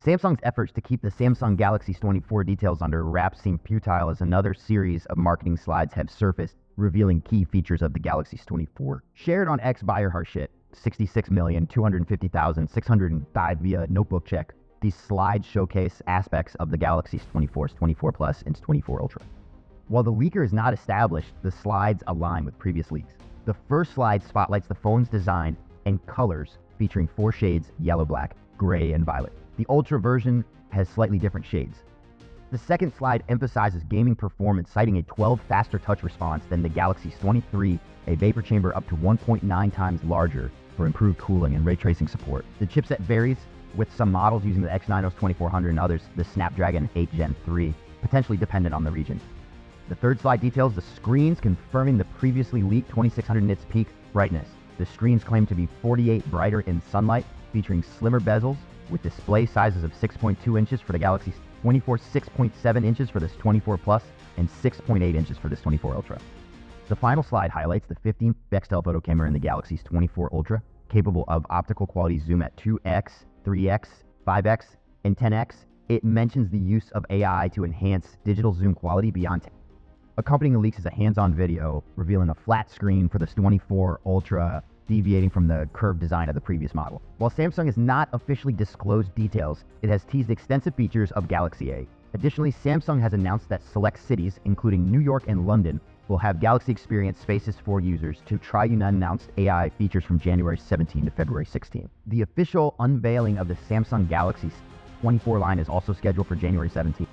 Samsung's efforts to keep the Samsung Galaxy S24 details under wraps seem futile as another series of marketing slides have surfaced, revealing key features of the Galaxy S24. Shared on X buyer Harshit, 66,250,605 via notebook check. These slides showcase aspects of the Galaxy S24, S24 Plus, and S24 Ultra. While the leaker is not established, the slides align with previous leaks. The first slide spotlights the phone's design and colors, featuring 4 shades: yellow, black, gray, and violet. The Ultra version has slightly different shades. The second slide emphasizes gaming performance, citing a 12 faster touch response than the Galaxy S23, a vapor chamber up to 1.9 times larger for improved cooling and ray tracing support. The chipset varies, with some models using the Exynos 2400 and others the Snapdragon 8 Gen 3, potentially dependent on the region. The third slide details the screens, confirming the previously leaked 2600 nits peak brightness. The screens claim to be 48 brighter in sunlight, featuring slimmer bezels, with display sizes of 6.2 inches for the Galaxy S24, 6.7 inches for this S24 Plus, and 6.8 inches for this S24 Ultra. The final slide highlights the 15-megapixel telephoto camera in the Galaxy S24 Ultra, capable of optical quality zoom at 2x, 3x, 5x, and 10x. It mentions the use of AI to enhance digital zoom quality beyond 10. Accompanying the leaks is a hands-on video revealing a flat screen for the S24 Ultra, deviating from the curved design of the previous model. While Samsung has not officially disclosed details, it has teased extensive features of Galaxy A. Additionally, Samsung has announced that select cities, including New York and London, will have Galaxy Experience spaces for users to try unannounced AI features from January 17 to February 16. The official unveiling of the Samsung Galaxy S24 line is also scheduled for January 17.